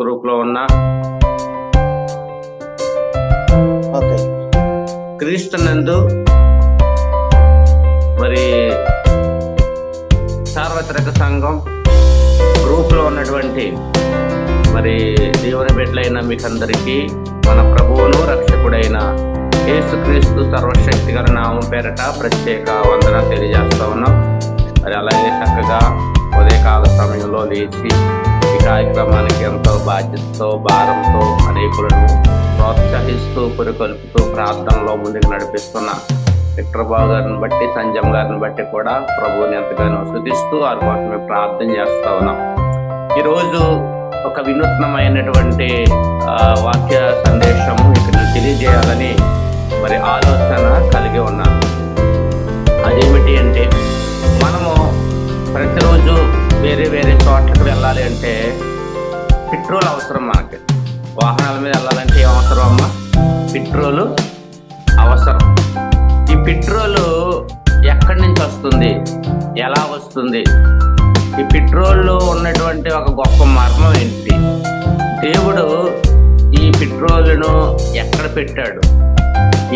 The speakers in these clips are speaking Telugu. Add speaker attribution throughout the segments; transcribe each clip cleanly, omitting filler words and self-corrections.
Speaker 1: గ్రూప్ లో ఉన్న క్రీస్తునందు మరి సార్వత్రిక సంఘం గ్రూప్ లో ఉన్నటువంటి మరి దేవుని బిడ్డలైన మీకందరికీ మన ప్రభువును రక్షకుడైన యేసుక్రీస్తు సర్వశక్తి గల నామం పేరట ప్రత్యేక వందన తెలియజేస్తా ఉన్నాం. మరి అలాగే చక్కగా ఉదయకాల సమయంలో లేచి ఈ కార్యక్రమానికి ఎంతో బాధ్యతతో భారంతో అనేకులను ప్రోత్సహిస్తూ పురికొల్పుతూ ప్రార్థనలో ముందుకు నడిపిస్తున్న విక్టర్ బాబు గారిని బట్టి సంజయ్ గారిని బట్టి కూడా ప్రభువుని ఎంతగానో స్తుతిస్తూ వారి కోసమే ప్రార్థన చేస్తా ఉన్నాం. ఈరోజు ఒక వినూత్నమైనటువంటి వాక్య సందేశము ఇక్కడ తెలియజేయాలని మరి ఆలోచన కలిగి ఉన్నాను. అదేమిటి అంటే, మనము ప్రతిరోజు వేరే వేరే చోట్లకు వెళ్ళాలి అంటే పెట్రోల్ అవసరం. మనకి వాహనాల మీద వెళ్ళాలంటే ఏం అవసరం అమ్మా? పెట్రోలు అవసరం. ఈ పెట్రోలు ఎక్కడి నుంచి వస్తుంది, ఎలా వస్తుంది? ఈ పెట్రోల్లో ఉన్నటువంటి ఒక గొప్ప మర్మం ఏంటి? దేవుడు ఈ పెట్రోలును ఎక్కడ పెట్టాడు,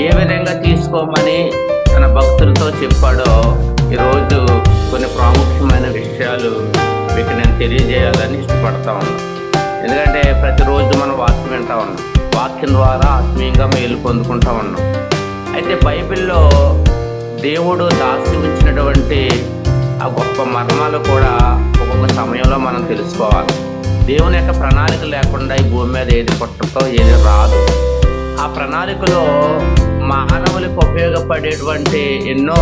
Speaker 1: ఏ విధంగా తీసుకోమని తన భక్తులతో చెప్పాడో ఈరోజు కొన్ని ప్రాముఖ్యమైన విషయాలు మీకు నేను తెలియజేయాలని ఇష్టపడతా ఉన్నాను. ఎందుకంటే ప్రతిరోజు మనం వాక్యం వింటా ఉన్నాం, వాక్యం ద్వారా ఆత్మీయంగా మేలు పొందుకుంటా ఉన్నాం. అయితే బైబిల్లో దేవుడు దాచి ఉంచినటువంటి ఆ గొప్ప మర్మాలు కూడా ఒక్కొక్క సమయంలో మనం తెలుసుకోవాలి. దేవుని యొక్క ప్రణాళిక లేకుండా ఈ భూమి మీద ఏది పుట్టతో ఏది రాదు. ఆ ప్రణాళికలో మానవులకు ఉపయోగపడేటువంటి ఎన్నో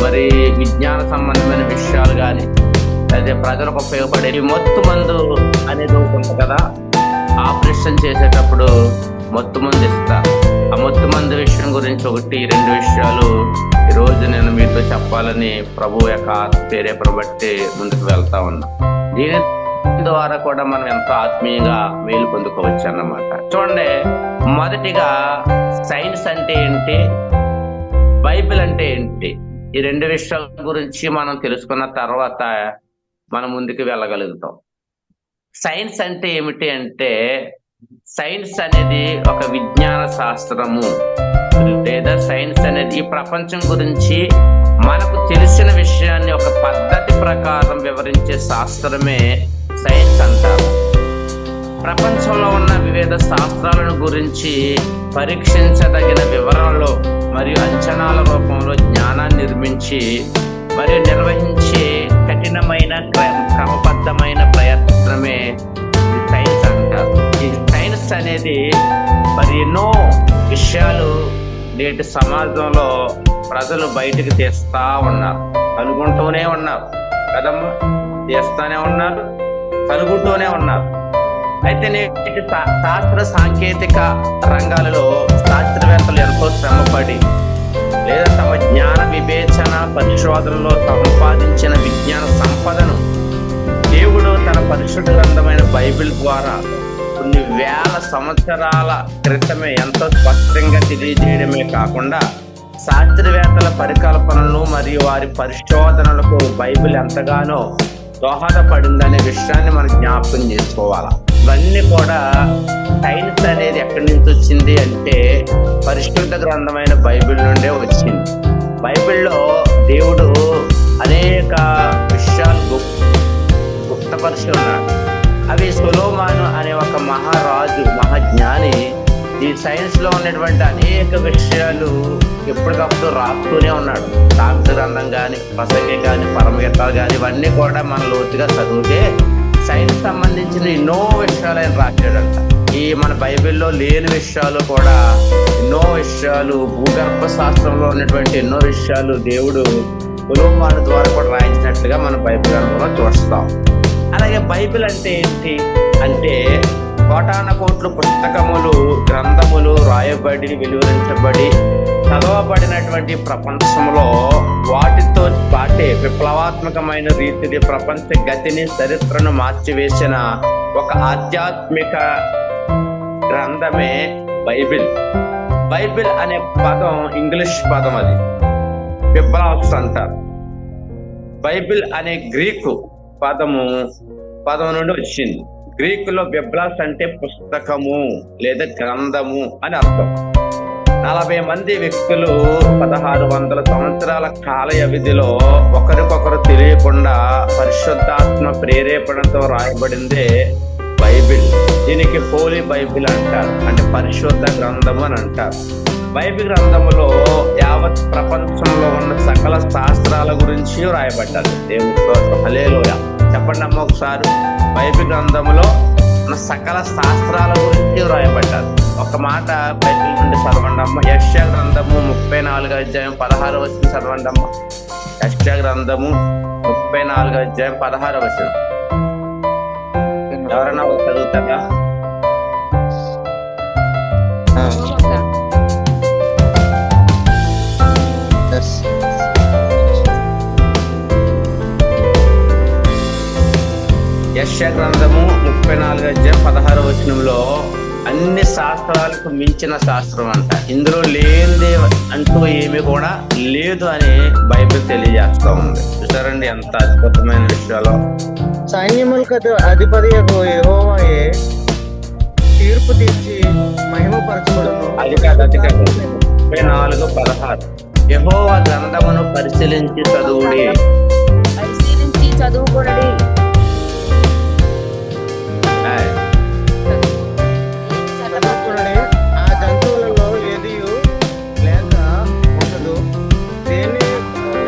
Speaker 1: మరి విజ్ఞాన సంబంధమైన విషయాలు కానీ, లేదా ప్రజలకు ఉపయోగపడే మత్తు మందు అనేది ఉంటుంది కదా, ఆపరేషన్ చేసేటప్పుడు మత్తు మందు ఇస్తారు. ఆ మత్తు మందు విషయం గురించి 1-2 విషయాలు ఈరోజు నేను మీతో చెప్పాలని ప్రభు యొక్క ప్రేరేపణ బట్టి ముందుకు వెళ్తా ఉన్నా. దీని ద్వారా కూడా మనం ఎంతో ఆత్మీయంగా మేలు పొందుకోవచ్చు అన్నమాట. చూడండి, మొదటిగా సైన్స్ అంటే ఏంటి, బైబిల్ అంటే ఏంటి, ఈ 2 విషయాల గురించి మనం తెలుసుకున్న తర్వాత మనం ముందుకు వెళ్ళగలుగుతాం. సైన్స్ అంటే ఏమిటి అంటే, సైన్స్ అనేది ఒక విజ్ఞాన శాస్త్రము, లేదా సైన్స్ అనేది ఈ ప్రపంచం గురించి మనకు తెలిసిన విషయాన్ని ఒక పద్ధతి ప్రకారం వివరించే శాస్త్రమే సైన్స్ అంటారు. ప్రపంచంలో ఉన్న వివిధ శాస్త్రాలను గురించి పరీక్షించదగిన వివరాలు మరియు అంచనాల రూపంలో జ్ఞానాన్ని నిర్మించి మరియు నిర్వహించే కఠినమైన క్రమబద్ధమైన ప్రయత్నమే సైన్స్ అంటారు. ఈ సైన్స్ అనేది మరి ఎన్నో విషయాలు నేటి సమాజంలో ప్రజలు బయటికి తీస్తా ఉన్నారు, కనుగొంటూనే ఉన్నారు కదమ్మా, తీస్తానే ఉన్నారు, కనుగొంటూనే ఉన్నారు. అయితే నేటి శాస్త్ర సాంకేతిక రంగాలలో శాస్త్రవేత్తలు ఎంతో శ్రమపడి లేదా తమ జ్ఞాన వివేచన పరిశోధనలో సంపాదించిన విజ్ఞాన సంపదను దేవుడు తన పరిశుద్ధ గ్రంథమైన బైబిల్ ద్వారా కొన్ని వేల సంవత్సరాల క్రితమే ఎంతో స్పష్టంగా తెలియజేయడమే కాకుండా శాస్త్రవేత్తల పరికల్పనలు మరియు వారి పరిశోధనలకు బైబిల్ ఎంతగానో దోహదపడిందనే విషయాన్ని మనం జ్ఞాపకం చేసుకోవాలి. ఇవన్నీ కూడా సైన్స్ అనేది ఎక్కడి నుంచి వచ్చింది అంటే పరిశుద్ధ గ్రంథమైన బైబిల్ నుండే వచ్చింది. బైబిల్లో దేవుడు అనేక విషయాలు గుప్తపరిచి ఉన్నాడు. అవి సొలొమోను అనే ఒక మహారాజు, మహాజ్ఞాని ఈ సైన్స్ లో ఉన్నటువంటి అనేక విషయాలు ఎప్పటికప్పుడు రాస్తూనే ఉన్నాడు. సామెతల గ్రంథం కానీ, ప్రసంగి కానీ, పరమగీతాలు కానీ, ఇవన్నీ కూడా మన లోతుగా చదివితే సైన్స్ సంబంధించిన ఎన్నో విషయాలు ఆయన రాశాడంట. ఈ మన బైబిల్లో లేని విషయాలు కూడా ఎన్నో విషయాలు, భూగర్భ శాస్త్రంలో ఉన్నటువంటి ఎన్నో విషయాలు దేవుడు సొలొమోను ద్వారా కూడా రాయించినట్లుగా మన బైబిల్ గ్రంథంలో చూస్తాం. అలాగే బైబిల్ అంటే ఏంటి అంటే, కోటాన కోట్లు పుస్తకములు, గ్రంథములు రాయబడి వెలువరించబడి చదవబడినటువంటి ప్రపంచంలో వాటితో పాటే విప్లవాత్మకమైన రీతిని ప్రపంచ గతిని, చరిత్రను మార్చివేసిన ఒక ఆధ్యాత్మిక గ్రంథమే బైబిల్. బైబిల్ అనే పదం ఇంగ్లీష్ పదం, అది బిబ్లాస్ అంటారు. బైబిల్ అనే గ్రీకు పదము నుండి వచ్చింది. గ్రీకులో బిబ్లాస్ అంటే పుస్తకము లేదా గ్రంథము అని అర్థం. 40 మంది వ్యక్తులు 1600 సంవత్సరాల కాల వ్యవధిలో ఒకరికొకరు తెలియకుండా పరిశుద్ధాత్మ ప్రేరేపణతో రాయబడిందే బైబిల్. దీనికి హోలీ బైబిల్ అంటారు, అంటే పరిశుద్ధ గ్రంథము అని అంటారు. బైబిల్ గ్రంథములో యావత్ ప్రపంచంలో ఉన్న సకల శాస్త్రాల గురించి రాయబడ్డారు. దేవుని హల్లెలూయా చెప్పండి అమ్మ ఒకసారి. బైబిల్ గ్రంథములో ఉన్న సకల శాస్త్రాల గురించి రాయబడ్డారు. ఒక మాట బైబిల్ నుండి చదవండమ్మ. యెషయా గ్రంథము 34వ అధ్యాయం 16వ వచనం చదవండమ్మ. యెషయా గ్రంథము 34వ అధ్యాయం 16వ వచనం. ఎవరైనా చదువుతారా? యెషయా గ్రంథము 34వ అధ్యాయం 16వ వచనంలో అన్ని శాస్త్రాలకు మించిన శాస్త్రం అంట, ఇందులో లేనిదే అంటూ ఏమి కూడా లేదు అని బైబిల్ తెలియజేస్తూ ఉంది. చూసారండి ఎంత అద్భుతమైన విషయాలు.
Speaker 2: సైన్యములకు అధిపతి యెహోవాయే తీర్పు తీర్చి మహిమపరచబడును.
Speaker 1: అది కాదు 34:16 యెహోవా గ్రంథమును పరిశీలించి చదువుడి.
Speaker 3: చదువుకోండి.
Speaker 2: ఆ జంతువులలో ఏది లేక ఉండదు, దేని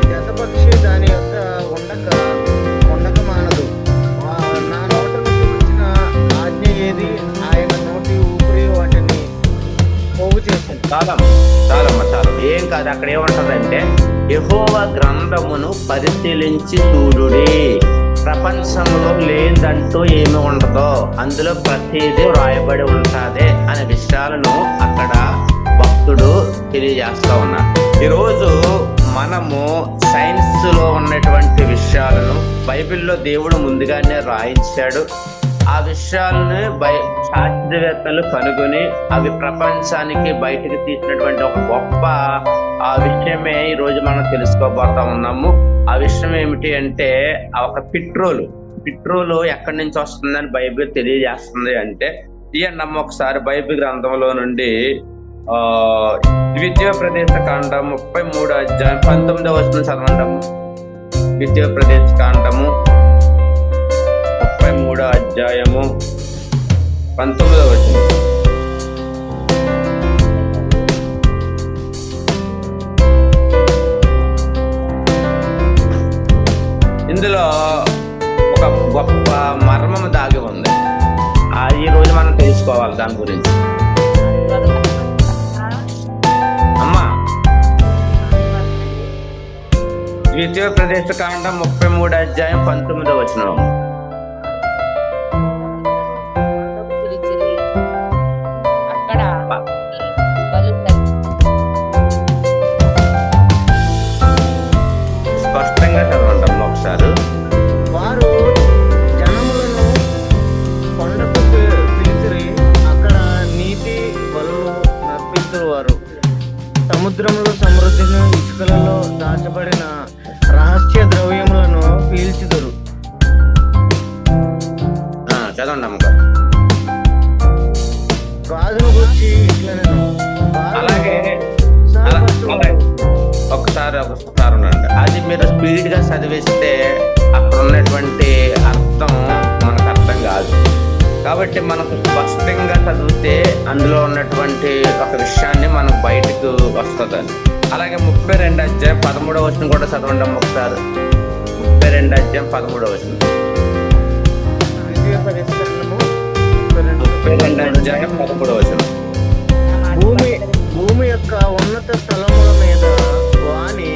Speaker 2: జతపక్షి దాని యొక్క ఉండక మానదు. నా నోట నుంచి వచ్చిన ఆజ్ఞ ఏది, ఆయన నోటి ఊపిరి వాటిని పోగు చేసింది.
Speaker 1: చాలమ్మ ఏం కాదు. అక్కడ ఏమంటదంటే యెహోవా గ్రంథమును పరిశీలించి చూడుడి. ప్రపంచంలో లేదంటూ ఏమి ఉండదో, అందులో ప్రతిదీ రాయబడి ఉంటుంది అనే విషయాలను అక్కడ భక్తుడు తెలియజేస్తా ఉన్నాడు. ఈరోజు మనము సైన్స్ లో ఉన్నటువంటి విషయాలను బైబిల్లో దేవుడు ముందుగానే రాయించాడు. ఆ విషయాలను శాస్త్రవేత్తలు కనుగొని అవి ప్రపంచానికి బయటకు తీసినటువంటి ఒక గొప్ప ఆ విషయమే ఈ రోజు మనం తెలుసుకోబోతా ఉన్నాము. ఆ విషయం ఏమిటి అంటే ఒక పెట్రోల్ ఎక్కడి నుంచి వస్తుందని బైబిల్ తెలియజేస్తుంది. అంటే తీయండి ఒకసారి బైబిల్ గ్రంథంలో నుండి ద్వితీయోపదేశ కాండం 33వ అధ్యాయం 19వ వచనం చదవండి. ద్వితీయోపదేశ కాండము 33వ అధ్యాయము 19వ వచనం. ఇందులో ఒక గొప్ప మర్మం దాగి ఉంది. ఈ రోజు మనం తెలుసుకోవాలి దాని గురించి. అమ్మా ద్వితీయోపదేశ కాండం 33వ అధ్యాయం 19వ వచనం. స్పష్టంగా చదవండి ఒకసారి.
Speaker 2: వారు జనములను కొండకు పిలిచిరి, అక్కడ నీటి బలులు నర్పించువారు. సముద్రములో సమృద్ధిని, ఇసుకలలో దాచబడిన రహస్య ద్రవ్యములను పీల్చుదురు.
Speaker 1: చదవండి అమ్మక.
Speaker 2: గాజును గురించి ఇట్లనేను.
Speaker 1: అలాగే ఒకసారి ఉండండి. అది మీరు స్పీడ్ గా చదివిస్తే అక్కడ ఉన్నటువంటి అర్థం మనకు అర్థం కాదు. కాబట్టి మనకు స్పష్టంగా చదివితే అందులో ఉన్నటువంటి ఒక విషయాన్ని మనకు బయటకు వస్తుందని. అలాగే 32వ అధ్యాయం 13వ వచనం కూడా చదవండి ఒకసారి. 32వ అధ్యాయం 13వ వచనం. 32వ అధ్యాయం 13వ వచనం.
Speaker 2: భూమి యొక్క ఉన్నత స్థలముల మీద వాని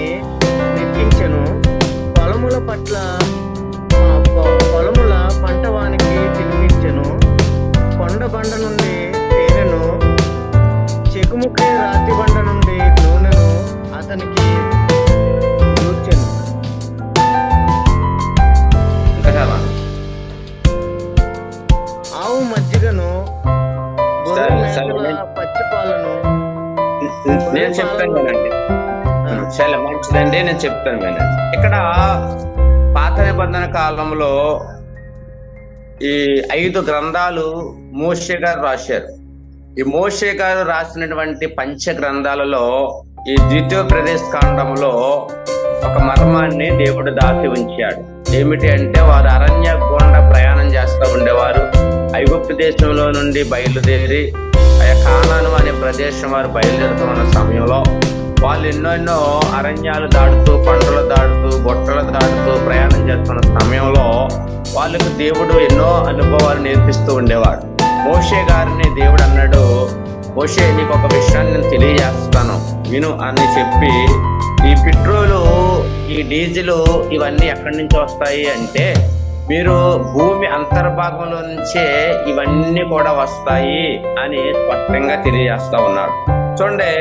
Speaker 2: నెక్కించెను, పొలముల పంట వానికి తినిపించెను. కొండ బండ నుండి తేనెను, చెకుముకి రాతి బండ నుండి నూనెను అతనికి దూర్చెను. ఆవు మజ్జిగను, పచ్చి పాలను.
Speaker 1: నేను చెప్తాను వినండి. చాలా మంచిదండి, నేను చెప్తాను వినండి. ఇక్కడ పాత నిబంధన కాలంలో ఈ 5 గ్రంథాలు మోషే గారు రాశారు. ఈ మోషే గారు రాసినటువంటి పంచ గ్రంథాలలో ఈ ద్వితీయోపదేశ కాండంలో ఒక మర్మాన్ని దేవుడు దాచి ఉంచాడు. ఏమిటి అంటే, వారు అరణ్య గుండా ప్రయాణం చేస్తూ ఉండేవారు. ఐగుప్తు దేశంలో నుండి బయలుదేరి కానాను అనే ప్రదేశం వారు బయలుదేరుతున్న సమయంలో వాళ్ళు ఎన్నో అరణ్యాలు దాటుతూ, కొండలు దాటుతూ, గొట్టలు దాటుతూ ప్రయాణం చేస్తున్న సమయంలో వాళ్ళకు దేవుడు ఎన్నో అనుభవాలు నేర్పిస్తూ ఉండేవాడు. మోషే గారిని దేవుడు అన్నాడు, మోషే, నీకు ఒక విషయాన్ని నేను తెలియజేస్తాను, విను అని చెప్పి, ఈ పెట్రోలు, ఈ డీజిల్ ఇవన్నీ ఎక్కడి నుంచి వస్తాయి అంటే, మీరు భూమి అంతర్భాగంలో నుంచే ఇవన్నీ కూడా వస్తాయి అని స్పష్టంగా తెలియజేస్తా ఉన్నాడు. చూడండి,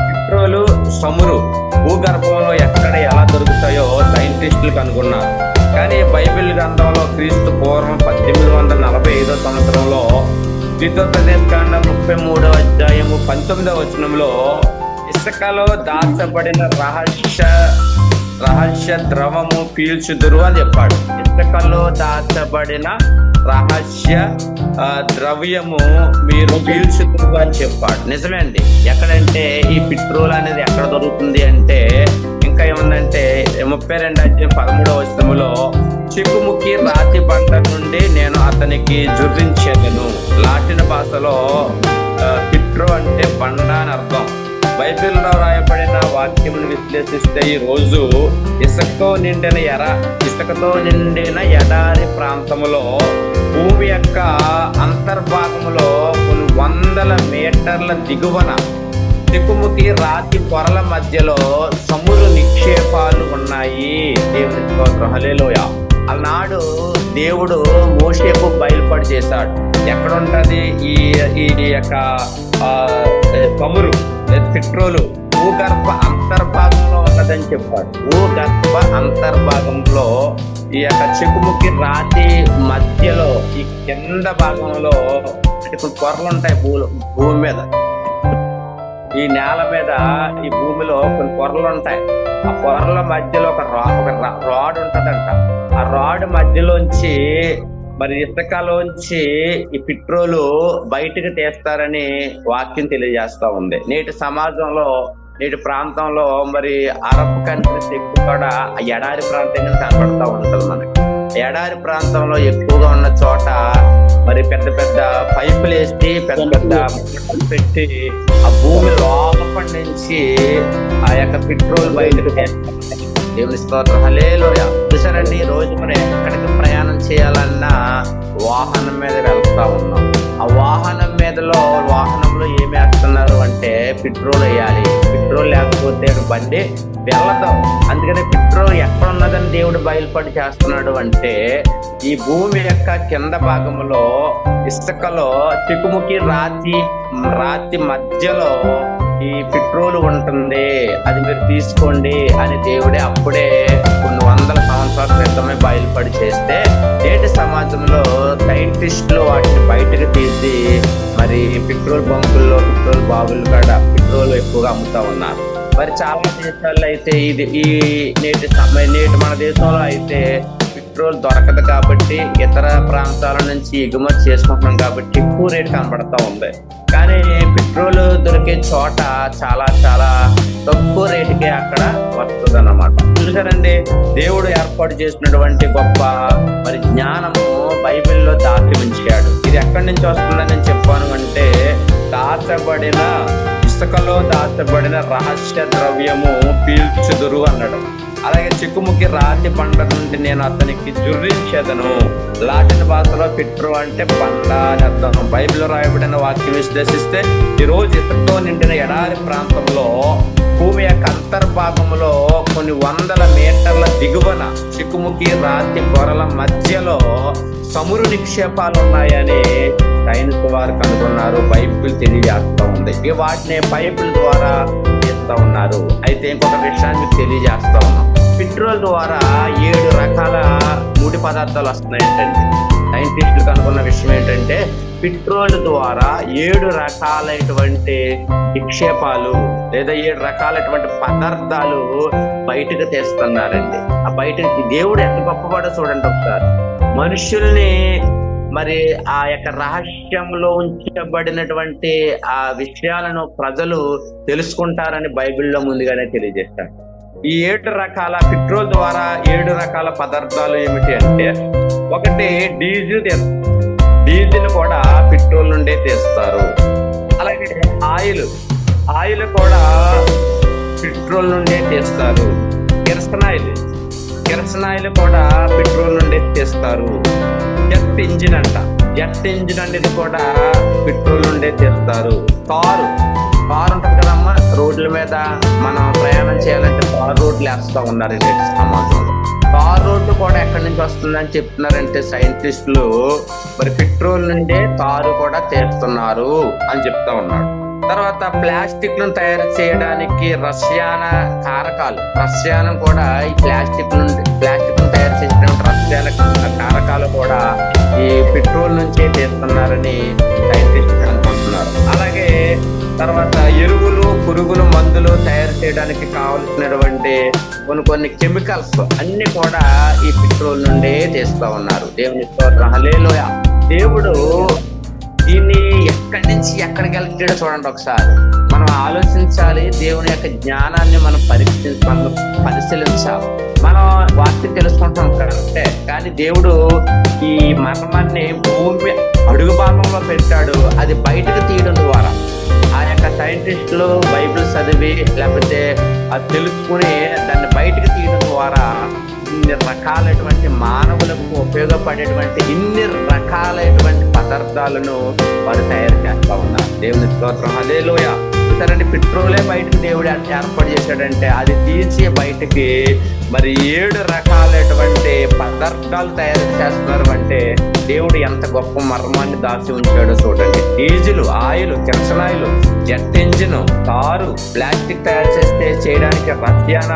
Speaker 1: పెట్రోలు, చమురు భూగర్భంలో ఎక్కడ ఎలా దొరుకుతాయో సైంటిస్టులు కనుగొన్నారు. కానీ బైబిల్ గ్రంథంలో క్రీస్తు పూర్వం 1845 సంవత్సరంలో ద్వితీయోపదేశ కాండం 33వ అధ్యాయము 19వ వచనంలో ఇసుకలో దాచబడిన రహస్య ద్రవము పీల్చుదురు అని చెప్పాడు. ఇసుకలో దాచబడిన రహస్య ద్రవ్యము మీరు పీల్చుదురు అని చెప్పాడు. నిజమే అండి. ఎక్కడంటే ఈ పెట్రోల్ అనేది ఎక్కడ దొరుకుతుంది అంటే, ఇంకా ఏముందంటే 32 అధ్యాయం 13వ వచనములో, చిక్కుముకి రాతి బండ నుండి నేను అతనికి జుర్రించెదను. లాటిన్ భాషలో పిట్రో అంటే బండ అని అర్థం. బైబిల్లో రాయబడిన వాక్యమును విశ్లేషిస్తే, ఈ రోజు ఇసుకతో నిండిన ఎడారి ప్రాంతములో భూమి యొక్క అంతర్భాగములో కొన్ని 100 మీటర్ల దిగువన చిక్కుముకి రాతి పొరల మధ్యలో చమురు నిక్షేపాలు ఉన్నాయి. దేవుని స్తోత్రం, హల్లెలూయా. ఆనాడు దేవుడు మోషేకు బయలుపడి చేశాడు. ఎక్కడ ఉంటది ఈ యొక్క చమురు, పెట్రోలు భూగర్భ అంతర్భాగంలో ఉన్నదని చెప్పాడు. భూగర్భ అంతర్భాగంలో ఈ యొక్క చిక్కుముకి రాతి మధ్యలో ఈ కింద భాగంలో కొన్ని పొరలు ఉంటాయి. భూమి మీద, ఈ నేల మీద, ఈ భూమిలో కొన్ని పొరలు ఉంటాయి. ఆ పొరల మధ్యలో ఒక రాడ్ ఉంటదంట. ఆ రాడ్ మధ్యలోంచి మరి ఇసుకలోంచి ఈ పెట్రోలు బయటకు తీస్తారని వాక్యం తెలియజేస్తా ఉంది. నేటి సమాజంలో, నేటి ప్రాంతంలో మరి అరబ్ కంట్రీస్ ఎక్కువ కూడా ఎడారి ప్రాంతంగా కనపడతా ఉంటుంది మనకి. ఎడారి ప్రాంతంలో ఎక్కువగా ఉన్న చోట మరి పెద్ద పెద్ద పైపులు వేసి పెద్ద పెట్టి ఆ భూమి లోపల నుంచి ఆ యొక్క పెట్రోల్ బయటకు తీస్తారు. దేవుని స్తోత్రం, హల్లెలూయా. చూసారండి, ఈ రోజు మనం ఎక్కడికి ప్రయాణం చేయాలన్నా వాహనం మీద వెళ్తా ఉన్నాం. ఆ వాహనంలో ఏమి వేస్తున్నారు అంటే పెట్రోల్ వేయాలి. పెట్రోల్ లేకపోతే బండి వెళ్ళదాం. అందుకని పెట్రోల్ ఎక్కడ ఉన్నదని దేవుడు బయలుపడి చేస్తున్నాడు అంటే, ఈ భూమి యొక్క కింద భాగంలో ఇసుకలో చిక్కుముకి రాతి మధ్యలో ఈ పెట్రోల్ ఉంటుంది, అది మీరు తీసుకోండి అని దేవుడే అప్పుడే కొన్ని 100 సంవత్సరాల క్రితమే బయలుపడి చేస్తే, నేటి సమాజంలో సైంటిస్టులు వాటిని బయటకు తీసి మరి పెట్రోల్ బంకుల్లో, పెట్రోల్ బావులు కాడ పెట్రోల్ ఎక్కువగా అమ్ముతా ఉన్నారు. మరి చాలా దేశాల్లో అయితే నేటి మన దేశంలో అయితే పెట్రోల్ దొరకదు కాబట్టి ఇతర ప్రాంతాల నుంచి ఎగుమతి చేసుకుంటున్నాం కాబట్టి ఎక్కువ రేటు కనబడతా ఉంది. కానీ పెట్రోల్ దొరికే చోట చాలా చాలా తక్కువ రేటుకే అక్కడ వస్తుంది అన్నమాట. చూసారండి, దేవుడు ఏర్పాటు చేసినటువంటి గొప్ప మరి జ్ఞానము బైబిల్లో దాచి ఉంచాడు. ఇది ఎక్కడి నుంచి వస్తుందని చెప్పాను అంటే, ఇసుకలో దాచబడిన రహస్య ద్రవ్యము పీల్చుదురు అన్నాడు. అలాగే చిక్కుముకి రాతి బండ నుండి నేను అతనికి జుర్రించెదను. లాటిన్ భాషలో పెట్రో అంటే బండ అని అర్థం. బైబిల్లో రాయబడిన వాక్యం విశ్లేషిస్తే, ఈ రోజు ఇసుకతో నిండిన ఎడారి ప్రాంతంలో భూమి యొక్క అంతర్భాగంలో కొన్ని 100 మీటర్ల దిగువన చిక్కుముకి రాతి పొరల మధ్యలో చమురు నిక్షేపాలు ఉన్నాయని సైన్స్ వారు కనుగొన్నారు. బైబిల్ తెలియజేస్తా ఉంది. వాటిని బైబిల్ ద్వారా చేస్తా ఉన్నారు. అయితే ఇంకొక విషయాన్ని తెలియజేస్తా ఉన్నాం. పెట్రోల్ ద్వారా 7 రకాల ముడి పదార్థాలు వస్తున్నాయంటండి. సైంటిస్టులు కనుగొన్న విషయం ఏంటంటే, పెట్రోల్ ద్వారా 7 రకాలైనటువంటి నిక్షేపాలు లేదా 7 రకాలైనటువంటి పదార్థాలు బయటకు తీస్తున్నారండి. ఆ బయటకు దేవుడు ఎంత గొప్పవాడో చూడండి ఒకసారి. మరి ఆ యొక్క రహస్యంలో ఉంచబడినటువంటి ఆ విషయాలను ప్రజలు తెలుసుకుంటారని బైబిల్లో ముందుగానే తెలియజేస్తాడు. ఈ 7 రకాల పెట్రోల్ ద్వారా 7 రకాల పదార్థాలు ఏమిటి అంటే, ఒకటి డీజిల్ కూడా పెట్రోల్ నుండే తీస్తారు. అలాగే ఆయిల్ కూడా పెట్రోల్ నుండే తీస్తారు. కిరసనాయిల్ కూడా పెట్రోల్ నుండే తీస్తారు. జెట్ ఇంజిన్ అనేది కూడా పెట్రోల్ నుండే తీస్తారు. కారు ఉంటుంది కదమ్మా, రోడ్ల మీద మనం ప్రయాణం చేయాలంటే కారు రోడ్లు వేస్తూ ఉన్నారు ఈ సమాజంలో. కారు రోడ్డు కూడా ఎక్కడి నుంచి వస్తుందని చెప్తున్నారంటే సైంటిస్టులు, మరి పెట్రోల్ నుండే కారు కూడా తీస్తున్నారు అని చెప్తా ఉన్నాడు. తర్వాత ప్లాస్టిక్ ను తయారు చేయడానికి రసాయనం కూడా ఈ ప్లాస్టిక్ ను తయారు చేసినటువంటి రసాయన కారకాలు కూడా ఈ పెట్రోల్ నుంచే తీస్తున్నారని సైంటిస్టులు అనుకుంటున్నారు. అలాగే తర్వాత ఎరువులు, పురుగులు, మందులు తయారు చేయడానికి కావలసినటువంటి కొన్ని కెమికల్స్ అన్ని కూడా ఈ పెట్రోల్ నుండే తీస్తా ఉన్నారు. దేవుని స్తోత్రం, హల్లెలూయా. దేవుడు దీన్ని ఎక్కడి నుంచి ఎక్కడికి వెళ్తాడో చూడండి ఒకసారి. మనం ఆలోచించాలి, దేవుని యొక్క జ్ఞానాన్ని మనం పరిశీలించాలి. మనం వార్త తెలుసుకుంటాం కరెక్టే, కానీ దేవుడు ఈ మర్మాన్ని భూమి అడుగు భాగంలో పెట్టాడు. అది బయటకు తీయడం ద్వారా ఆ యొక్క సైంటిస్టులు బైబిల్ చదివి లేకపోతే అది తెలుసుకుని దాన్ని బయటకు తీయడం ద్వారా ఇన్ని రకాలైనటువంటి మానవులకు ఉపయోగపడేటువంటి ఇన్ని రకాలైనటువంటి పదార్థాలను వారు తయారు చేస్తా ఉన్నారు. దేవుని స్తోత్రం, హల్లెలూయా. సరే, పెట్రోలే బయటకు దేవుడు ఏర్పాటు చేశాడంటే అది తీసి బయటకి మరి 7 రకాలైనటువంటి పదార్థాలు తయారు చేస్తున్నారు అంటే దేవుడు ఎంత గొప్ప మర్మాన్ని దాచి ఉంచాడో చూడండి. Diesel, oil, kerosene oil, jet engine, car, plastic తయారు చేయడానికి రసాయన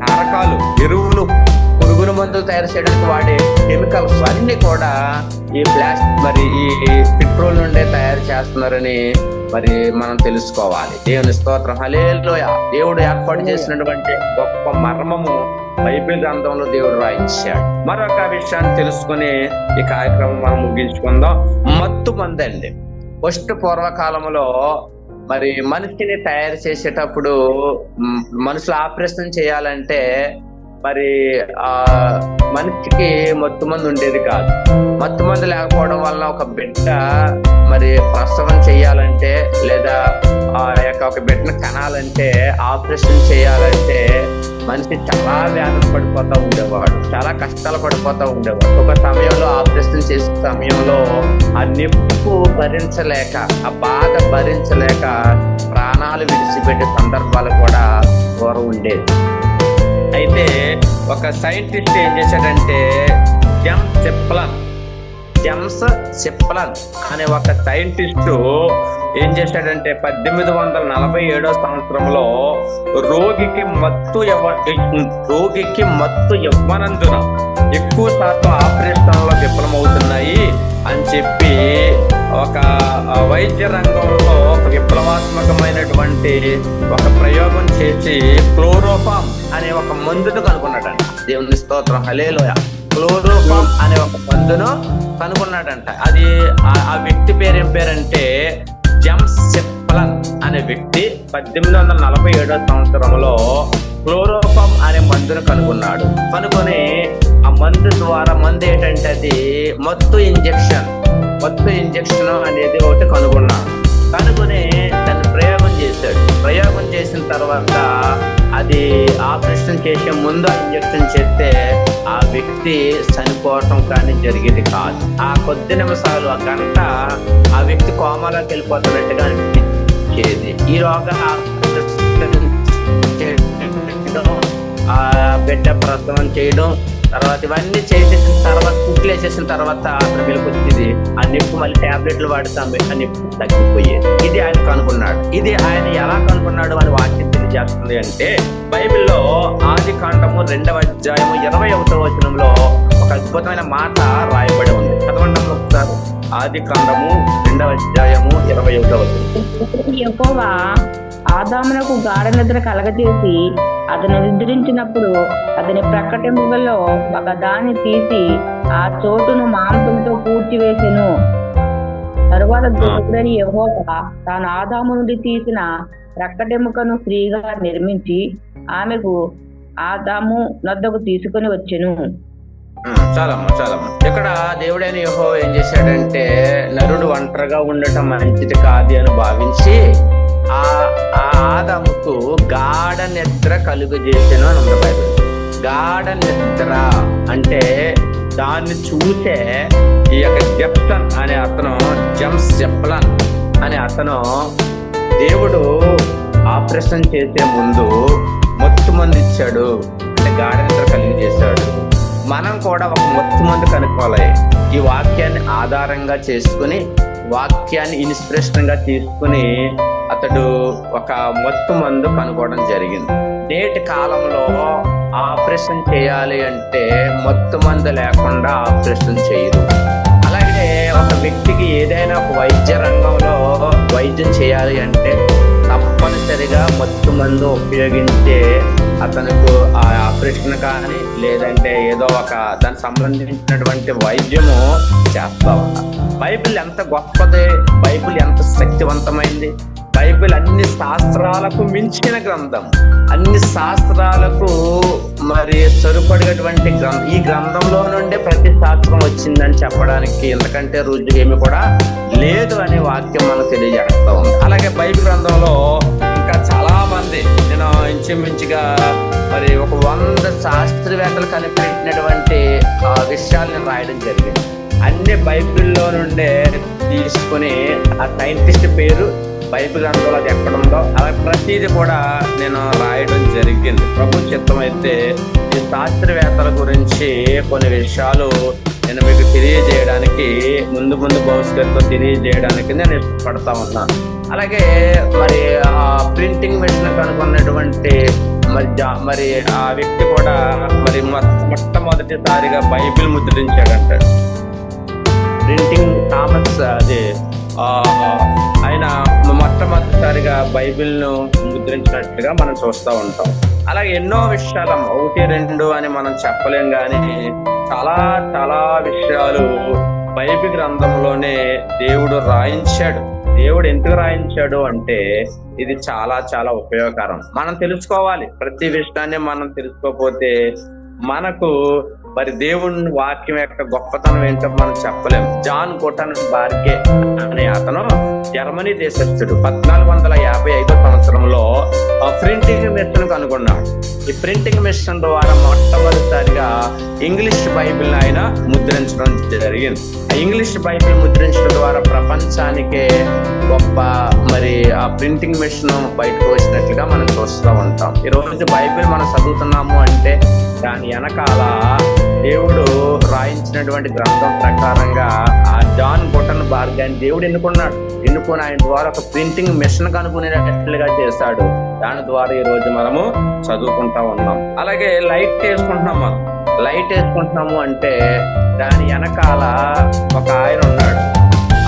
Speaker 1: కారకాలు, ఎరువులు, పురుగుల మందులు తయారు చేయడానికి వాడే కెమికల్స్ అన్ని కూడా ఈ పెట్రోల్ నుండే తయారు చేస్తున్నారని మరి మనం తెలుసుకోవాలి. దేవుని స్తోత్రం, హల్లెలూయా. దేవుడు ఏర్పాటు చేసినటువంటి గొప్ప మర్మము బైబిల్ గ్రంథంలో దేవుడు రాయించాడు. మరొక విషయాన్ని తెలుసుకుని ఈ కార్యక్రమం మనం ముగించుకుందాం. మత్తు మందండి. పూర్వకాలంలో మరి మనిషిని తయారు చేసేటప్పుడు మనుషులు ఆపరేషన్ చేయాలంటే మరి ఆ మనిషికి మత్తు మందు ఉండేది కాదు. మత్తు మందు లేకపోవడం వలన ఒక బిడ్డ మరి ప్రసవం చేయాలంటే లేదా ఆ యొక్క ఒక బిడ్డను కనాలంటే ఆపరేషన్ చేయాలంటే మనిషి చాలా వేదన పడిపోతూ ఉండేవాడు, చాలా కష్టాలు పడిపోతూ ఉండేవాడు. ఒక సమయంలో ఆపరేషన్ చేసే సమయంలో ఆ నొప్పి భరించలేక, ఆ బాధ భరించలేక ప్రాణాలు విడిచిపెట్టే సందర్భాలు కూడా ఉండేది. అయితే ఒక సైంటిస్ట్ ఏం చేశాడంటే జేమ్స్ సిప్లన్ అనే ఒక సైంటిస్టు ఏం చేశాడంటే 1847 సంవత్సరంలో రోగికి మత్తు ఇవ్వనందున ఎక్కువ శాతం ఆపరేషన్లో విఫలమవుతున్నాయి అని చెప్పి ఒక వైద్య రంగంలో ఒక విప్లవాత్మకమైనటువంటి ఒక ప్రయోగం చేసి క్లోరోఫామ్ అనే ఒక మందును కనుగొన్నాడంట. దేవుని స్తోత్రం, హల్లెలూయా. క్లోరోఫామ్ అనే ఒక మందును కనుగొన్నాడంట. అది ఆ వ్యక్తి పేరేం పేరంటే జేమ్స్ సిప్లన్ అనే వ్యక్తి 1847 సంవత్సరంలో క్లోరోఫామ్ అనే మందును కనుగొన్నాడు. కనుగొని ఆ మందు ఏంటంటే అది మత్తు ఇంజెక్షన్ అనేది ఒకటి కనుగొన్నాడు. కనుగొని దాన్ని ప్రయోగం చేశాడు. ప్రయోగం చేసిన తర్వాత అది ఆపరేషన్ చేసే ముందు ఇంజెక్షన్ చేస్తే ఆ వ్యక్తి చనిపోవటం కానీ జరిగేది కాదు. ఆ కొద్ది నిమిషాలు, ఆ గంట ఆ వ్యక్తి కోమాలోకి వెళ్ళిపోతున్నట్టుగా అనిపించేది. ఈ రోగం ఆ బిడ్డ ప్రసవం చేయడం, తర్వాత ఇవన్నీ చేసేసిన తర్వాత కుట్లు వేసేసిన తర్వాత అక్కడ వెలుకొచ్చేది. ఆ నొప్పి మళ్ళీ టాబ్లెట్లు వాడితే ఆ నొప్పి తగ్గిపోయేది. ఇది ఆయన కనుక్కున్నాడు. ఇది ఆయన ఎలా కనుక్కున్నాడు అని వాక్యం తెలియజేస్తుంది అంటే బైబిల్లో ఆదికాండము 2వ అధ్యాయము 21వ వచనంలో ఒక అద్భుతమైన మాట రాయబడి ఉంది. చదవండి ఒకసారి. ఆదికాండము 2వ అధ్యాయము 21వ వచనం.
Speaker 3: ఆదామునకు గాఢ నిద్ర కలగజేసి అతను నిద్రించినప్పుడు అతని ప్రక్కటెముకలో ఒక దాన్ని తీసి ఆ చోటును మాంసంతో పూడ్చివేసెను. తరువాత దేవుడైన యెహోవా తాను ఆదాము నుండి తీసిన ప్రక్కటెముకను స్త్రీగా నిర్మించి ఆమెకు ఆదాము నొద్దకు తీసుకుని వచ్చెను.
Speaker 1: చాలమ్మా. ఇక్కడ దేవుడైన యెహోవా ఏం చేశాడంటే, నరుడు ఒంటరిగా ఉండటం మంచిది కాదు అని భావించి ఆ ఆదాముకు గాఢ నిద్ర కలుగజేసెను అని ఉంది బైబిల్. గాఢ నిద్ర అంటే దాన్ని చూసే ఈ యొక్క జెప్సన్ అనే అతను, జేమ్స్ జెప్లన్ అనే అతను దేవుడు ఆపరేషన్ చేసే ముందు మత్తు మందు ఇచ్చాడు, అంటే గాఢ నిద్ర కలిగజేశాడు. మనం కూడా ఒక మత్తు మందు కనుక్కోవాలి. ఈ వాక్యాన్ని ఆధారంగా చేసుకుని, వాక్యాన్ని ఇన్స్పిరేషన్ గా తీసుకుని అతడు ఒక మత్తు మందు కనుక్కోవడం జరిగింది. నేటి కాలంలో ఆపరేషన్ చేయాలి అంటే మత్తు మందు లేకుండా ఆపరేషన్ చేయరు. అలాగే ఒక వ్యక్తికి ఏదైనా ఒక వైద్య రంగంలో వైద్యం చేయాలి అంటే తప్పనిసరిగా మత్తు మందు ఉపయోగించే అతనికి ఆ ఆపరేషన్ కానీ లేదంటే ఏదో ఒక దానికి సంబంధించినటువంటి వైద్యము చేస్తా ఉంటాం. బైబిల్ ఎంత గొప్పది, బైబిల్ ఎంత శక్తివంతమైంది. బైబిల్ అన్ని శాస్త్రాలకు మించిన గ్రంథం, అన్ని శాస్త్రాలకు మరి సరిపడేటువంటి గ్రంథం. ఈ గ్రంథంలో నుండే ప్రతి శాస్త్రం వచ్చిందని చెప్పడానికి ఇంతకంటే రుజువు ఏమి కూడా లేదు అనే వాక్యం మనకు తెలియజేస్తా ఉంది. అలాగే బైబిల్ గ్రంథంలో ఇంకా చాలా మంది, నేను ఇంచుమించుగా మరి ఒక 100 శాస్త్రవేత్తలు కనిపెట్టినటువంటి విషయాలను రాయడం జరిగింది. అన్ని బైబిల్లో నుండే తీసుకుని ఆ సైంటిస్ట్ పేరు బైబిల్ గ్రంథంలో అది ఎక్కడుందో అలా ప్రతిదీ కూడా నేను రాయడం జరిగింది. ప్రభు చిత్తం అయితే ఈ శాస్త్రవేత్తల గురించి కొన్ని విషయాలు నేను మీకు తెలియజేయడానికి, ముందు భవిష్యత్తులో తెలియజేయడానికి నేను ఇష్టపడతా ఉన్నాను. అలాగే మరి ఆ ప్రింటింగ్ మెషిన్ కనుక్కున్నటువంటి మరి ఆ వ్యక్తి కూడా మరి మొట్టమొదటిసారిగా బైబిల్ ముద్రించాడంటాడు. ప్రింటింగ్ థామస్, అదే ఆయన మొట్టమొదటిసారిగా బైబిల్ను ముద్రించినట్టుగా మనం చూస్తూ ఉంటాం. అలాగే ఎన్నో విషయాలు, 1, 2 అని మనం చెప్పలేం, కానీ చాలా చాలా విషయాలు బైబిల్ గ్రంథంలోనే దేవుడు రాయించాడు. దేవుడు ఎందుకు రాయించాడు అంటే ఇది చాలా చాలా ఉపయోగకరం. మనం తెలుసుకోవాలి. ప్రతి విషయాన్ని మనం తెలుసుకోకపోతే మనకు మరి దేవుని వాక్యం యొక్క గొప్పతనం ఏంటో మనం చెప్పలేం. జాన్ గుటన్ బార్గే అనే అతను జర్మనీ దేశస్థుడు. 1455 సంవత్సరంలో ప్రింటింగ్ మెషిన్ కనుగొన్నాడు. ఈ ప్రింటింగ్ మెషిన్ ద్వారా మొట్టమొదటిసారిగా ఇంగ్లీష్ బైబిల్ ఆయన ముద్రించడం జరిగింది. ఆ ఇంగ్లీష్ బైబిల్ ముద్రించడం ద్వారా ప్రపంచానికే గొప్ప మరి ఆ ప్రింటింగ్ మెషిన్ బయటకు వచ్చినట్లుగా మనం చూస్తూ ఉంటాం. ఈ రోజు బైబిల్ మనం చదువుతున్నాము అంటే దాని వెనకాల దేవుడు రాయించినటువంటి గ్రంథం ప్రకారంగా ఆ జాన్ గుటన్ బార్గాన్ని దేవుడు ఎన్నుకుని ఆయన ద్వారా ఒక ప్రింటింగ్ మెషిన్ కనుక్కునేటట్లుగా చేశాడు. దాని ద్వారా ఈ రోజు మనము చదువుకుంటా ఉన్నాం. అలాగే లైట్ వేసుకుంటున్నాము అంటే దాని వెనకాల ఒక ఆయన ఉన్నాడు.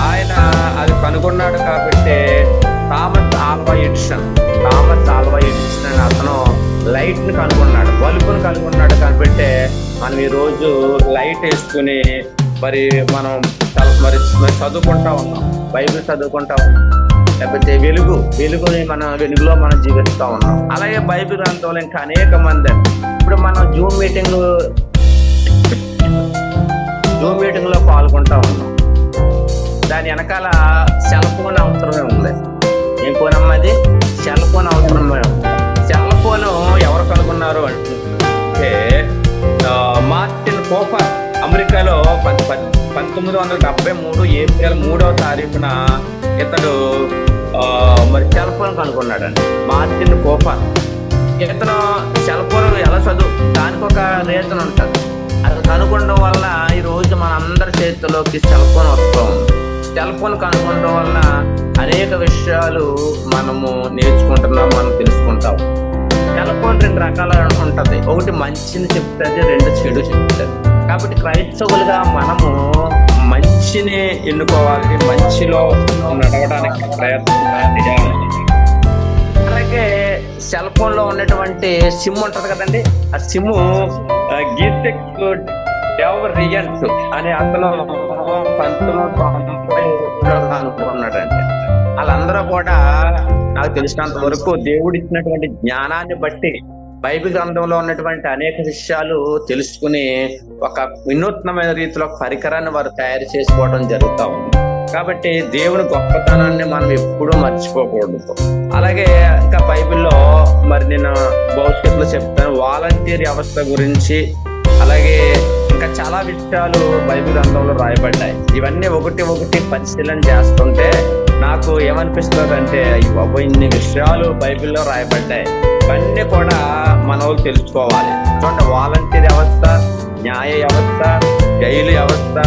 Speaker 1: ఆయన అది కనుగొన్నాడు కాబట్టి థామస్ ఆల్వా ఎడిసన్ అనే అతను లైట్ ని కనుగొన్నాడు, బల్బును కనుగొన్నాడు. కాబట్టి మనం ఈ రోజు లైట్ వేసుకుని మరి మనం చదువుకుంటా ఉన్నాం, బైబిల్ చదువుకుంటా ఉన్నాం. లేకపోతే వెలుగుని వెలుగులో మనం జీవిస్తూ ఉన్నాం. అలాగే బైబిల్ గ్రంథంలో ఇంకా అనేక మంది, ఇప్పుడు మనం జూమ్ మీటింగ్ లో పాల్గొంటా ఉన్నాం. దాని వెనకాల సెల్ ఫోన్ అవసరమే ఉంది. ఏం ఫోన్ అమ్మా? అది సెల్ ఫోన్ అవసరమే. సెల్ ఫోన్ ఎవరు కనుగొన్నారు అంటే మార్టిన్ కోపర్ అమెరికాలో 1973 ఏప్రిల్ 3వ తారీఖున ఇతడు మరి సెల్ ఫోన్ కనుగొన్నాడండి. మార్టిన్ కోపర్ ఇతను సెల్ ఫోన్ ఎలా దానికి ఒక రీజన్ ఉంటుంది. అది కనుగొనడం వల్ల ఈ రోజు మన అందరి చేతిలోకి సెల్ ఫోన్ వస్తూ ఉంది. సెల్ ఫోన్ కనుగొనడం వల్ల అనేక విషయాలు మనము నేర్చుకుంటున్నాం, మనం తెలుసుకుంటాం. సెల్ ఫోన్ 2 రకాల ఉంటుంది. ఒకటి మంచిని చెప్తుంది, 2 చెడు చెప్తుంది. కాబట్టి క్రైస్తవులుగా మనము మంచిని ఎన్నుకోవాలి, మంచిలో నడవడానికి ప్రయత్నం చేయాలి. సెల్ ఫోన్ లో ఉన్నటువంటి సిమ్ ఉంటది కదండి, ఆ సిమ్ గీటెక్ డెవరియన్స్ అనే అతను 1990 అనుకున్నాడండి. వాళ్ళందరూ కూడా నాకు తెలిసినంత వరకు దేవుడు ఇచ్చినటువంటి జ్ఞానాన్ని బట్టి బైబిల్ గ్రంథంలో ఉన్నటువంటి అనేక విషయాలు తెలుసుకుని ఒక వినూత్నమైన రీతిలో పరికరాన్ని వారు తయారు చేసుకోవడం జరుగుతూ ఉంది. కాబట్టి దేవుని గొప్పతనాన్ని మనం ఎప్పుడూ మర్చిపోకూడదు. అలాగే ఇంకా బైబిల్లో మరి నేను భవిష్యత్తులో చెప్తాను వాలంటీర్ వ్యవస్థ గురించి, అలాగే ఇంకా చాలా విషయాలు బైబిల్ గ్రంథంలో రాయబడ్డాయి. ఇవన్నీ ఒకటి పరిశీలన చేస్తుంటే నాకు ఏమనిపిస్తుంది అంటే ఇన్ని విషయాలు బైబిల్లో రాయబడ్డాయి, ఇవన్నీ కూడా మన వాళ్ళు తెలుసుకోవాలి. చూడండి, వాలంటీర్ వ్యవస్థ, న్యాయ వ్యవస్థ, జైలు వ్యవస్థ,